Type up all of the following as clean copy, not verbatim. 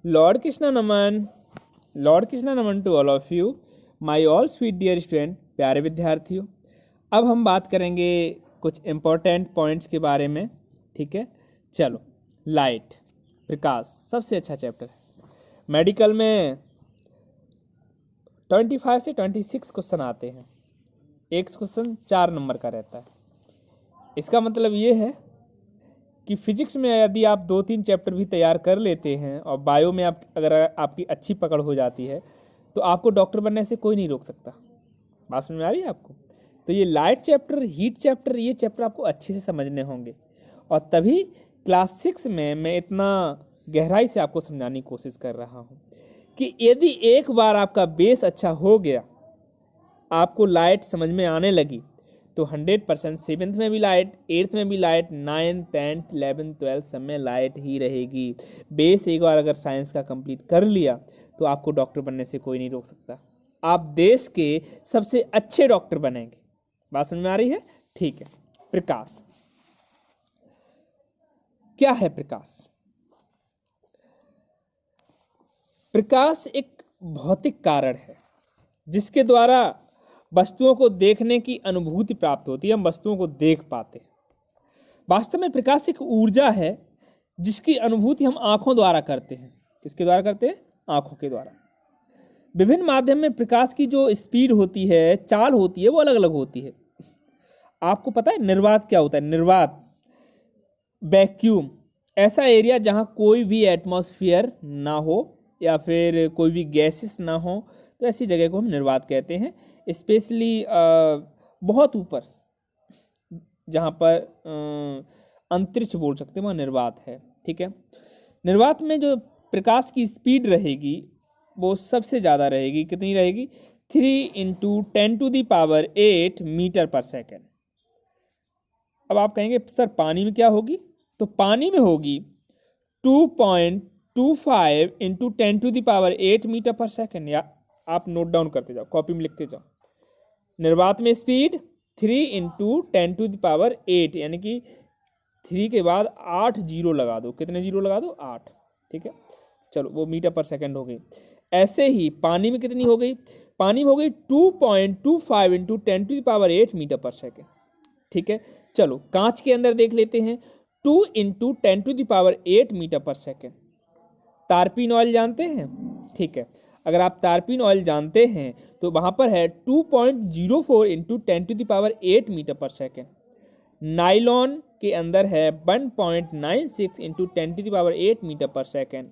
Lord Krishna नमन, lord Krishna नमन to all of you, my all sweet dear student, प्यारे विद्यार्थियों। अब हम बात करेंगे कुछ इम्पोर्टेंट पॉइंट्स के बारे में, ठीक है। चलो, लाइट, प्रकाश सबसे अच्छा चैप्टर है। मेडिकल में 25 से 26 क्वेश्चन आते हैं, एक क्वेश्चन 4 नंबर का रहता है। इसका मतलब ये है कि फिजिक्स में यदि आप 2-3 चैप्टर भी तैयार कर लेते हैं और बायो में आप अगर आपकी अच्छी पकड़ हो जाती है तो आपको डॉक्टर बनने से कोई नहीं रोक सकता। बात समझ में आ रही है आपको? तो ये लाइट चैप्टर, हीट चैप्टर, ये चैप्टर आपको अच्छे से समझने होंगे और तभी क्लास 6 में मैं इतना गहराई से आपको समझाने की कोशिश कर रहा हूँ कि यदि एक बार आपका बेस अच्छा हो गया, आपको लाइट समझ में आने लगी, तो 100% 7th में भी लाइट, 8th में भी light, 9th, 10th, 11th, 12th सब में लाइट ही रहेगी। बेस एक बार अगर साइंस का कंप्लीट कर लिया तो आपको डॉक्टर बनने से कोई नहीं रोक सकता। आप देश के सबसे अच्छे डॉक्टर बनेंगे। बात समझ में आ रही है? ठीक है। प्रकाश क्या है? प्रकाश, प्रकाश एक भौतिक कारण है जिसके द्वारा वस्तुओं को देखने की अनुभूति प्राप्त होती है, हम वस्तुओं को देख पाते हैं। वास्तव में प्रकाश एक ऊर्जा है जिसकी अनुभूति हम आंखों द्वारा करते हैं। किसके द्वारा करते हैं? आंखों के द्वारा। विभिन्न माध्यम में प्रकाश की जो स्पीड होती है, चाल होती है, वो अलग अलग होती है। आपको पता है निर्वात क्या होता है? निर्वात, वैक्यूम, ऐसा एरिया जहां कोई भी एटमॉस्फेयर ना हो या फिर कोई भी गैसेस ना हो, तो ऐसी जगह को हम निर्वात कहते हैं। स्पेशली बहुत ऊपर जहाँ पर अंतरिक्ष बोल सकते हैं, वहाँ निर्वात है, ठीक है। निर्वात में जो प्रकाश की स्पीड रहेगी वो सबसे ज़्यादा रहेगी। कितनी रहेगी? 3 × 10⁸ मीटर पर सेकेंड। अब आप कहेंगे सर पानी में क्या होगी? तो पानी में होगी 2.25 × 10⁸ मीटर पर सेकेंड। या आप नोट डाउन करते जाओ, कॉपी में लिखते जाओ। निर्वात में स्पीड 3 × 10⁸, यानी कि 3 के बाद 8 जीरो लगा दो। कितने जीरो लगा दो? 8, ठीक है। चलो, वो मीटर पर सेकंड हो गई। ऐसे ही पानी में कितनी हो गई? पानी में हो गई 2.25 × 10⁸ मीटर पर सेकंड, ठीक है। चलो, कांच के अंदर देख लेते हैं, 2 × 10⁸ मीटर पर सेकंड। तारपीन ऑयल जानते हैं? ठीक है। अगर आप तारपीन ऑयल जानते हैं तो वहां पर है 2.04 × 10⁸ मीटर पर सेकेंड। नाइलॉन के अंदर है 1.96 × 10⁸ मीटर पर सेकेंड।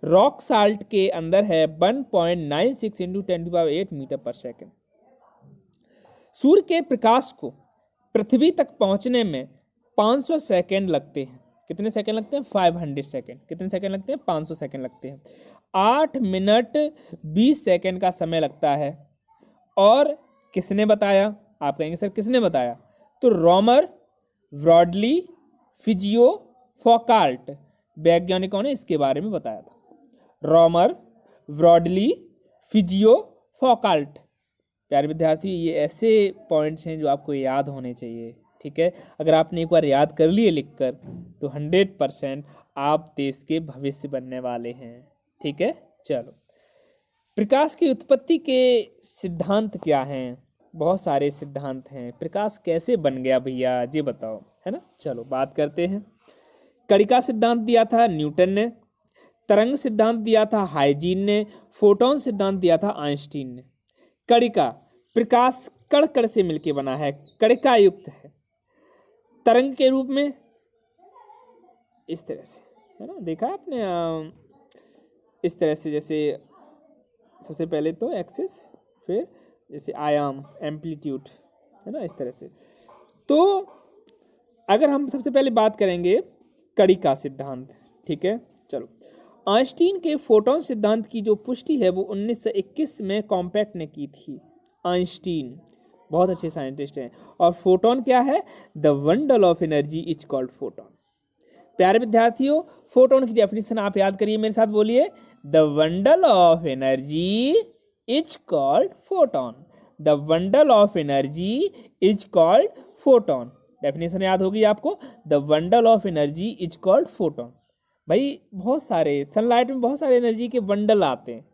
रॉक साल्ट के अंदर है 1.96 × 10⁸ मीटर पर सेकेंड। सूर्य के प्रकाश को पृथ्वी तक पहुंचने में 500 सेकेंड लगते हैं। कितने सेकंड लगते हैं? 500 सेकंड। कितने सेकंड लगते हैं? 500 सेकंड लगते हैं। 8 मिनट 20 सेकंड का समय लगता है। और किसने बताया? आप कहेंगे सर किसने बताया? तो रोमर, ब्रॉडली, फिजियो, फौकाल्ट वैज्ञानिकों ने इसके बारे में बताया था। रोमर, ब्रॉडली, फिजियो, फौकाल्ट। प्यारे विद्यार्थी, ये ऐसे पॉइंट्स हैं जो आपको याद होने चाहिए, ठीक है। अगर आपने एक बार याद कर लिए लिखकर तो 100% आप देश के भविष्य बनने वाले हैं, ठीक है। चलो, प्रकाश की उत्पत्ति के सिद्धांत क्या हैं? बहुत सारे सिद्धांत हैं। प्रकाश कैसे बन गया भैया, ये बताओ, है ना। चलो बात करते हैं। कणिका सिद्धांत दिया था न्यूटन ने, तरंग सिद्धांत दिया था हाइजीन ने, फोटोन सिद्धांत दिया था आइंस्टीन ने। कणिका, प्रकाश कण कण से मिलकर बना है, कणिका युक्त है। तरंग के रूप में इस तरह से, है ना, देखा आपने, इस तरह से, जैसे सबसे पहले तो एक्सिस, फिर जैसे आयाम, एम्पलीट्यूड, है ना, इस तरह से। तो अगर हम सबसे पहले बात करेंगे कणिका सिद्धांत, ठीक है। चलो, आइंस्टीन के फोटोन सिद्धांत की जो पुष्टि है वो 1921 में कॉम्पैक्ट ने की थी। आइंस्टीन बहुत अच्छे साइंटिस्ट हैं। और फोटोन क्या है? The bundle of energy is called photon. प्यारे विद्यार्थियों, फोटोन की डेफिनेशन आप याद करिए, मेरे साथ बोलिए, the bundle of energy is called photon. The bundle of energy is called photon. Definition याद होगी आपको, the bundle of energy is called photon. भाई बहुत सारे सनलाइट में बहुत सारे एनर्जी के बंडल आते हैं,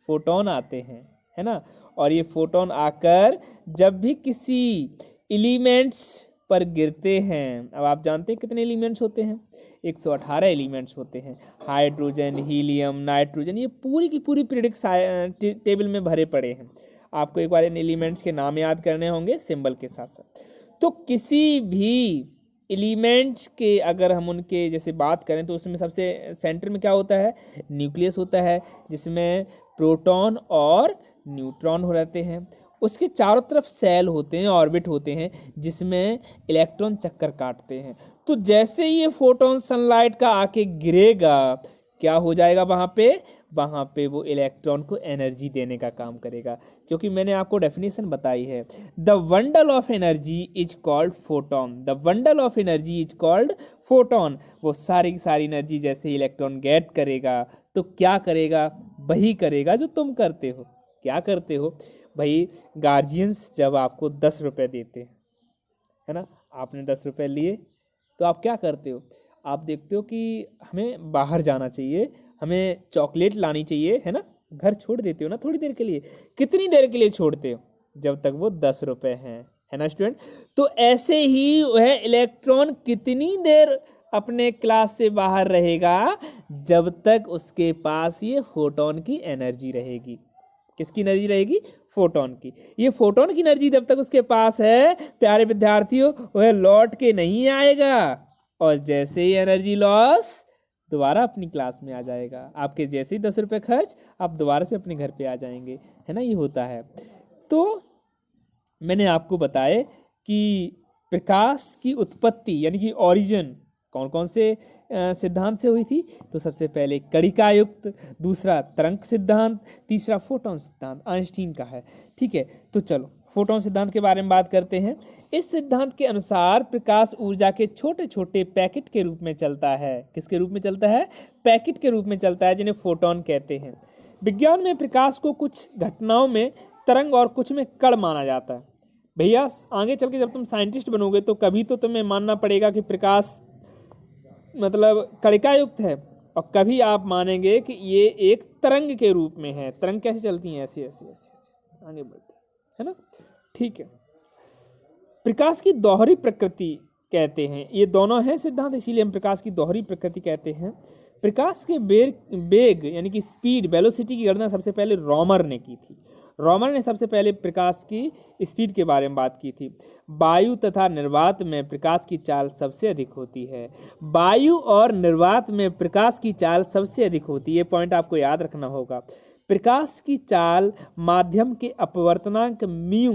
फोटोन आते हैं, है ना। और ये फोटोन आकर जब भी किसी एलिमेंट्स पर गिरते हैं, अब आप जानते हैं कितने एलिमेंट्स होते हैं, 118 एलिमेंट्स होते हैं। हाइड्रोजन, हीलियम, नाइट्रोजन, ये पूरी की पूरी पीरियोडिक टेबल में भरे पड़े हैं। आपको एक बार इन एलिमेंट्स के नाम याद करने होंगे सिंबल के साथ साथ। तो किसी भी एलिमेंट्स के अगर हम उनके जैसे बात करें तो उसमें सबसे सेंटर में क्या होता है, न्यूक्लियस होता है, जिसमें प्रोटॉन और न्यूट्रॉन हो रहते हैं। उसके चारों तरफ सेल होते हैं, ऑर्बिट होते हैं, जिसमें इलेक्ट्रॉन चक्कर काटते हैं। तो जैसे ये फोटोन सनलाइट का आके गिरेगा, क्या हो जाएगा वहाँ पे वो इलेक्ट्रॉन को एनर्जी देने का काम करेगा, क्योंकि मैंने आपको डेफिनेशन बताई है, the bundle of energy is called photon, the bundle of energy is called photon. वो सारी की सारी एनर्जी जैसे इलेक्ट्रॉन गेट करेगा तो क्या करेगा, वही करेगा जो तुम करते हो। क्या करते हो भाई, गार्जियंस जब आपको 10 रुपए देते हैं, है ना, आपने 10 रुपए लिए तो आप क्या करते हो, आप देखते हो कि हमें बाहर जाना चाहिए, हमें चॉकलेट लानी चाहिए, है ना, घर छोड़ देते हो ना थोड़ी देर के लिए। कितनी देर के लिए छोड़ते हो, जब तक वो 10 रुपए हैं, है ना स्टूडेंट। तो ऐसे ही वह इलेक्ट्रॉन कितनी देर अपने क्लास से बाहर रहेगा, जब तक उसके पास ये फोटोन की एनर्जी रहेगी। किसकी एनर्जी रहेगी, फोटोन की। ये फोटोन की एनर्जी जब तक उसके पास है प्यारे विद्यार्थियों, वह लौट के नहीं आएगा, और जैसे ही एनर्जी लॉस दोबारा अपनी क्लास में आ जाएगा। आपके जैसे ही 10 रुपए खर्च, आप दोबारा से अपने घर पे आ जाएंगे, है ना, ये होता है। तो मैंने आपको बताया कि प्रकाश की उत्पत्ति यानी कि ओरिजिन कौन कौन से सिद्धांत से हुई थी। तो सबसे पहले कणिका युक्त, दूसरा तरंग सिद्धांत, तीसरा फोटोन सिद्धांत आइंस्टीन का है। ठीक है, तो चलो फोटोन सिद्धांत के बारे में बात करते हैं। इस सिद्धांत के अनुसार प्रकाश ऊर्जा के छोटे छोटे पैकेट के रूप में चलता है। किसके रूप में चलता है, पैकेट के रूप में चलता है, जिन्हें फोटोन कहते हैं। विज्ञान में प्रकाश को कुछ घटनाओं में तरंग और कुछ में कण माना जाता है। भैया आगे चल के जब तुम साइंटिस्ट बनोगे तो कभी तो तुम्हें मानना पड़ेगा कि प्रकाश मतलब कणिका युक्त है, और कभी आप मानेंगे कि ये एक तरंग के रूप में है। तरंग कैसे चलती हैं, ऐसे ऐसे ऐसे ऐसे आगे बढ़ते, है ना। ठीक है, प्रकाश की दोहरी प्रकृति कहते हैं, ये दोनों हैं सिद्धांत, इसीलिए हम प्रकाश की दोहरी प्रकृति कहते हैं। प्रकाश के वेग यानी कि स्पीड, वेलोसिटी की गणना सबसे पहले रॉमर ने की थी। रॉमर ने सबसे पहले प्रकाश की स्पीड के बारे में बात की थी। वायु तथा निर्वात में प्रकाश की चाल सबसे अधिक होती है। वायु और निर्वात में प्रकाश की चाल सबसे अधिक होती है, ये पॉइंट आपको याद रखना होगा। प्रकाश की चाल माध्यम के अपवर्तनांक म्यू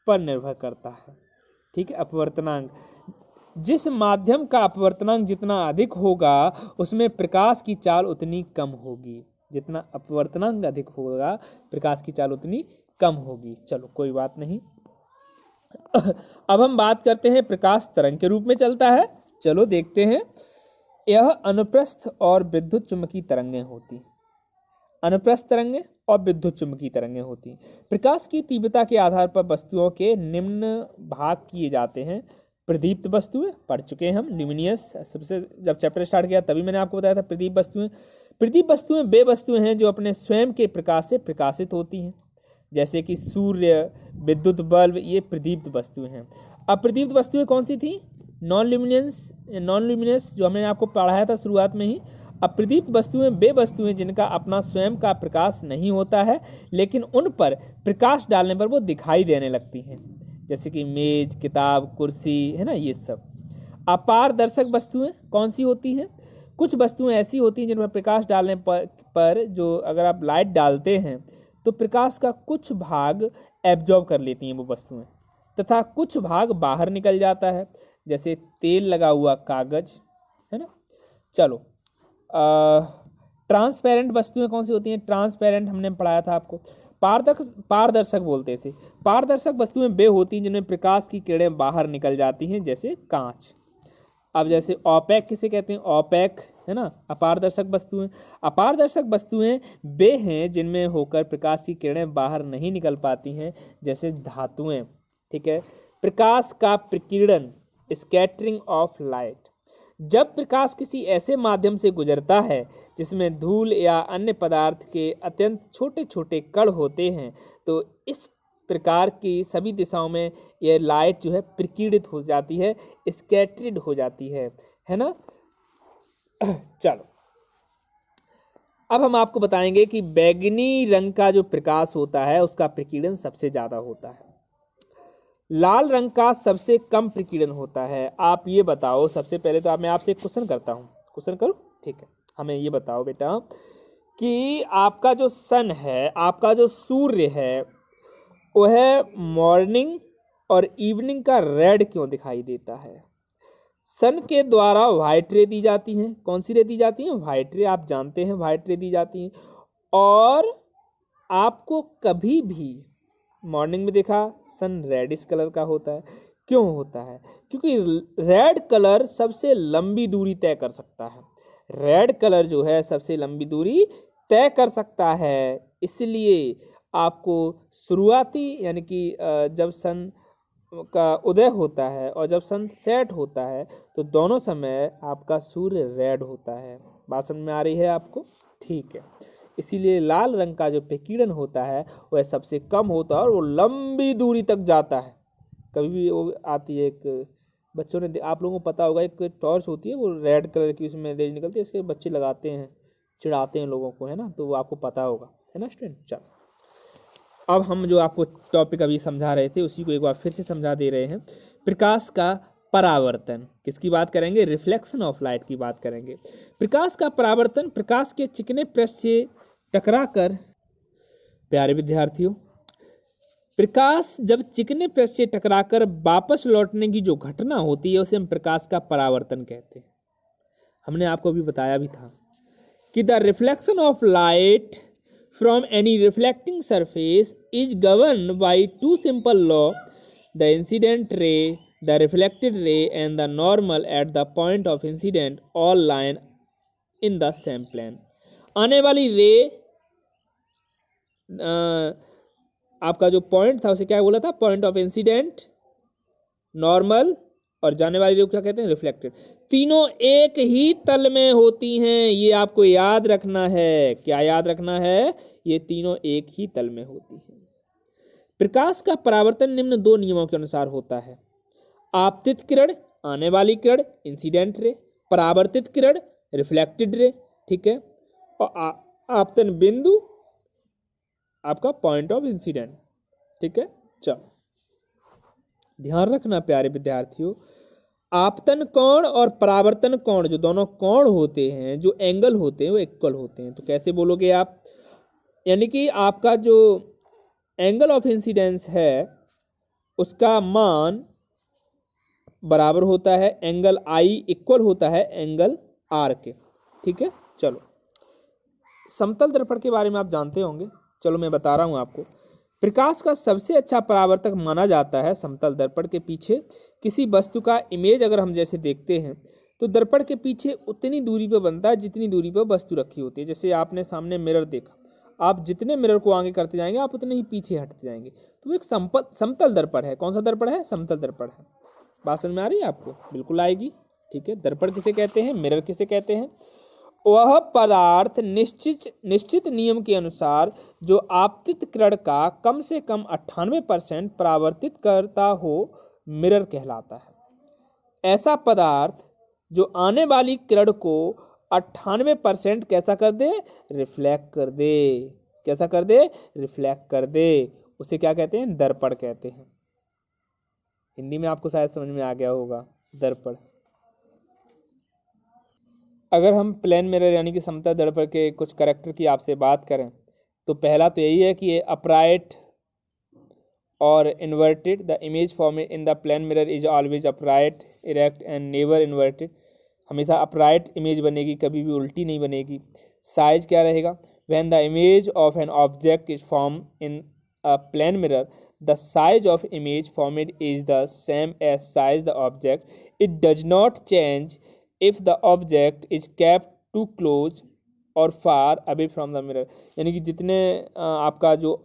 पर निर्भर करता है। ठीक है, अपवर्तनांक, जिस माध्यम का अपवर्तनांक जितना अधिक होगा उसमें प्रकाश की चाल उतनी कम होगी। जितना अपवर्तनांक अधिक होगा प्रकाश की चाल उतनी कम होगी। चलो कोई बात नहीं। अब हम बात करते हैं प्रकाश तरंग के रूप में चलता है। चलो देखते हैं। यह अनुप्रस्थ और विद्युत चुम्बकीय तरंगें होती हैं। अनुप्रस्थ तरंगें और विद्युत चुम्बकीय तरंगें होती हैं। प्रकाश की तीव्रता के आधार पर वस्तुओं के निम्न भाग किए जाते हैं। प्रदीप्त वस्तुएं पढ़ चुके हैं हम, ल्यूमिनियस, सबसे जब चैप्टर स्टार्ट किया तभी मैंने आपको बताया था प्रदीप्त वस्तुएं। प्रदीप्त वस्तुएं वे वस्तुएं हैं जो अपने स्वयं के प्रकाश से प्रकाशित होती हैं, जैसे कि सूर्य, विद्युत बल्ब, ये प्रदीप्त वस्तुएं हैं। अप्रदीप्त वस्तुएं कौन सी थी, नॉन ल्यूमिनियस जो हमने आपको पढ़ाया था शुरुआत में ही। अप्रदीप्त वस्तुएं वे वस्तुएं जिनका अपना स्वयं का प्रकाश नहीं होता है, लेकिन उन पर प्रकाश डालने पर वो दिखाई देने लगती हैं, जैसे कि मेज, किताब, कुर्सी, है ना, ये सब। अपारदर्शक वस्तुएं कौन सी होती हैं, कुछ वस्तुएं ऐसी होती हैं जिन पर प्रकाश डालने पर जो अगर आप लाइट डालते हैं तो प्रकाश का कुछ भाग एब्जॉर्ब कर लेती हैं वो वस्तुएं, तथा कुछ भाग बाहर निकल जाता है, जैसे तेल लगा हुआ कागज, है ना। चलो ट्रांसपेरेंट वस्तुएं कौन सी होती हैं, ट्रांसपेरेंट हमने पढ़ाया था आपको। पारदर्शक बोलते हैं। पारदर्शक वस्तुएं वे होती हैं जिनमें प्रकाश की किरणें बाहर निकल जाती हैं, जैसे कांच। अब जैसे ओपेक किसे कहते हैं, ओपेक, है ना, अपारदर्शक वस्तुएं। अपारदर्शक वस्तुएं वे हैं जिनमें होकर प्रकाश की किरणें बाहर नहीं निकल पाती हैं, जैसे धातुएं। ठीक है, प्रकाश का प्रकीर्णन, स्कैटरिंग ऑफ लाइट, जब प्रकाश किसी ऐसे माध्यम से गुजरता है जिसमें धूल या अन्य पदार्थ के अत्यंत छोटे छोटे कण होते हैं तो इस प्रकार की सभी दिशाओं में यह लाइट जो है प्रकीर्णित हो जाती है, स्कैटर्ड हो जाती है ना। चलो अब हम आपको बताएंगे कि बैंगनी रंग का जो प्रकाश होता है उसका प्रकीर्णन सबसे ज्यादा होता है, लाल रंग का सबसे कम प्रकीर्णन होता है। आप ये बताओ, सबसे पहले तो मैं आपसे एक क्वेश्चन करता हूँ, क्वेश्चन करूँ? ठीक है, हमें ये बताओ बेटा कि आपका जो सन है, आपका जो सूर्य है, वह मॉर्निंग और इवनिंग का रेड क्यों दिखाई देता है? सन के द्वारा व्हाइट रे दी जाती हैं। कौन सी रे दी जाती हैं? व्हाइट रे, आप जानते हैं व्हाइट रे दी जाती हैं। और आपको कभी भी मॉर्निंग में देखा सन रेडिश कलर का होता है, क्यों होता है? क्योंकि रेड कलर सबसे लंबी दूरी तय कर सकता है, रेड कलर जो है सबसे लंबी दूरी तय कर सकता है। इसलिए आपको शुरुआती यानी कि जब सन का उदय होता है और जब सन सेट होता है तो दोनों समय आपका सूर्य रेड होता है। बात समझ में आ रही है आपको? ठीक है, इसीलिए लाल रंग का जो प्रकीर्णन होता है वह सबसे कम होता है और वो लंबी दूरी तक जाता है। कभी भी वो आती है एक, बच्चों ने, आप लोगों को पता होगा, एक टॉर्च होती है वो रेड कलर की, उसमें रेज निकलती है, इसके बच्चे लगाते हैं, चिढ़ाते हैं लोगों को, है ना, तो वो आपको पता होगा, है ना स्टूडेंट। चलो अब हम जो आपको टॉपिक अभी समझा रहे थे उसी को एक बार फिर से समझा दे रहे हैं। प्रकाश का परावर्तन, किसकी बात करेंगे? रिफ्लेक्शन ऑफ लाइट की बात करेंगे। प्रकाश का परावर्तन प्रकाश के चिकने पृष्ठ से टकराकर, प्यारे विद्यार्थियों, प्रकाश जब चिकने पृष्ठ से टकराकर वापस लौटने की जो घटना होती है उसे हम प्रकाश का परावर्तन कहते हैं। हमने आपको अभी बताया भी था कि the reflection of light from any reflecting surface is governed by two simple laws, the incident ray, the reflected ray, and the normal at the point of incident all line in the same plane। आने वाली रे, आपका जो point था उसे क्या बोला था? पॉइंट ऑफ इंसिडेंट, नॉर्मल, और जाने वाली रे को क्या कहते हैं? रिफ्लेक्टेड। तीनों एक ही तल में होती हैं, ये आपको याद रखना है। क्या याद रखना है? ये तीनों एक ही तल में होती है। प्रकाश का परावर्तन निम्न दो नियमों के अनुसार होता है। आपतित किरण, आने वाली किरण, इंसिडेंट रे, परावर्तित किरण, रिफ्लेक्टेड रे, ठीक है, और आपतन बिंदु आपका पॉइंट ऑफ इंसिडेंट, ठीक है। चलो ध्यान रखना प्यारे विद्यार्थियों, आपतन कोण और परावर्तन कोण, जो दोनों कोण होते हैं, जो एंगल होते हैं, वो इक्वल होते हैं। तो कैसे बोलोगे आप? यानी कि आपका जो एंगल ऑफ इंसिडेंस है उसका मान बराबर होता है एंगल आई, इक्वल होता है एंगल आर के, ठीक है। चलो समतल दर्पण के बारे में आप जानते होंगे, चलो मैं बता रहा हूं आपको। प्रकाश का सबसे अच्छा परावर्तक माना जाता है समतल दर्पण के पीछे किसी वस्तु का इमेज अगर हम जैसे देखते हैं तो दर्पण के पीछे उतनी दूरी पर बनता है जितनी दूरी पर वस्तु रखी होती है। जैसे आपने सामने मिरर देखा, आप जितने मिरर को आगे करते जाएंगे आप उतने ही पीछे हटते जाएंगे, तो वो एक समतल दर्पण है। कौन सा दर्पण है? समतल दर्पण है। बात समझ में आ रही है आपको? बिल्कुल आएगी, ठीक है। दर्पण किसे कहते हैं? मिरर किसे कहते हैं? वह पदार्थ निश्चित नियम के अनुसार जो आपतित किरण का कम से कम 98% परावर्तित करता हो, मिरर कहलाता है। ऐसा पदार्थ जो आने वाली किरण को 98% कैसा कर दे? रिफ्लेक्ट कर दे। कैसा कर दे? रिफ्लेक्ट कर दे। उसे क्या कहते हैं? दर्पण कहते हैं। हिंदी में आपको शायद समझ में आ गया होगा, दर्पण। अगर हम प्लेन मिरर यानी कि समतल दर्पण के कुछ कैरेक्टर की आपसे बात करें तो पहला तो यही है कि ये अपराइट और inverted. The image formed in the plane mirror is always upright, erect and never inverted. हमेशा अपराइट इमेज बनेगी, कभी भी उल्टी नहीं बनेगी। साइज क्या रहेगा? When the image of an object is form in a plane mirror, the size of image formed is the same as size the object. It does not change if the object is kept too close or far away from the mirror। यानी कि जितने आपका जो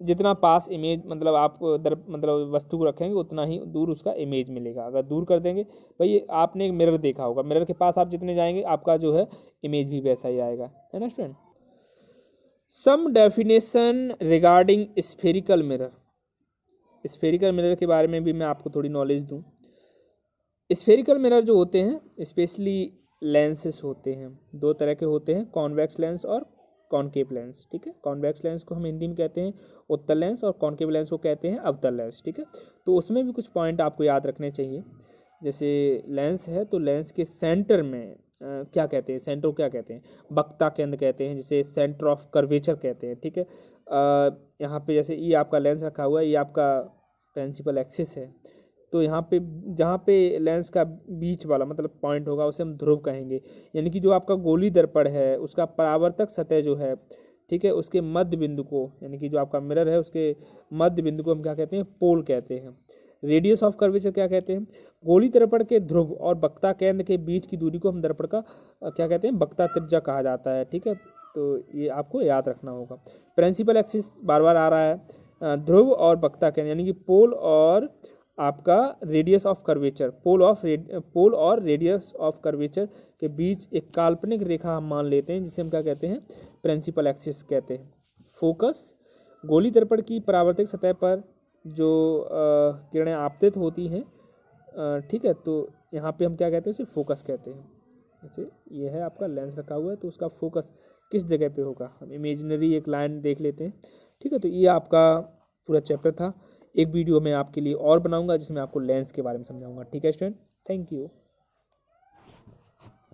जितना पास image मतलब आप मतलब वस्तु को रखेंगे उतना ही दूर उसका इमेज मिलेगा। अगर दूर कर देंगे, भाई आपने एक मिरर देखा होगा, मिरर के पास आप जितने जाएंगे आपका जो है इमेज भी वैसा ही आएगा, है ना student. Some definition regarding spherical mirror. Spherical mirror के बारे में भी मैं आपको थोड़ी नॉलेज दूं। स्फेरिकल मिरर जो होते हैं स्पेशली लेंसेस होते हैं, दो तरह के होते हैं, कॉन्वेक्स लेंस और कॉनकेव लेंस, ठीक है। कॉन्वेक्स लेंस को हम हिंदी में कहते हैं उत्तल लेंस और कॉनकेव लेंस को कहते हैं अवतल लेंस, ठीक है। तो उसमें भी कुछ पॉइंट आपको याद रखने चाहिए। जैसे लेंस है तो लेंस के सेंटर में क्या कहते हैं, सेंटर को क्या कहते हैं, वक्ता केंद्र कहते हैं, जिसे सेंटर ऑफ कर्वेचर कहते हैं, ठीक है। यहाँ पे जैसे ये आपका लेंस रखा हुआ है, ये आपका प्रिंसिपल एक्सिस है, तो यहाँ पे जहाँ पे लेंस का बीच वाला मतलब पॉइंट होगा उसे हम ध्रुव कहेंगे। यानी कि जो आपका गोली दर्पण है उसका परावर्तक सतह जो है, ठीक है, उसके मध्य बिंदु को, यानी कि जो आपका मिरर है उसके मध्य बिंदु को हम क्या कहते हैं, पोल कहते हैं। रेडियस ऑफ कर्वेचर क्या कहते हैं, गोली दर्पण के ध्रुव और वक्ता केंद्र के बीच की दूरी को हम दर्पण का क्या कहते हैं, वक्ता त्रिज्या कहा जाता है, ठीक है। तो ये आपको याद रखना होगा। प्रिंसिपल एक्सिस बार बार आ रहा है, ध्रुव और वक्ता केंद्र यानी कि पोल और आपका रेडियस ऑफ कर्वेचर, पोल और रेडियस ऑफ कर्वेचर के बीच एक काल्पनिक रेखा हम मान लेते हैं, जिसे हम क्या कहते हैं, प्रिंसिपल एक्सिस कहते हैं। फोकस, गोली दर्पण की परावर्तक सतह पर जो किरणें आपतित होती हैं, ठीक है, तो यहाँ पे हम क्या कहते हैं, उसे फोकस कहते हैं। जैसे ये है आपका लेंस रखा हुआ है तो उसका फोकस किस जगह पे होगा, हम इमेजिनरी एक लाइन देख लेते हैं, ठीक है। तो ये आपका पूरा चैप्टर था। एक वीडियो मैं आपके लिए और बनाऊंगा जिसमें आपको लेंस के बारे में समझाऊंगा, ठीक है स्टूडेंट। Thank you.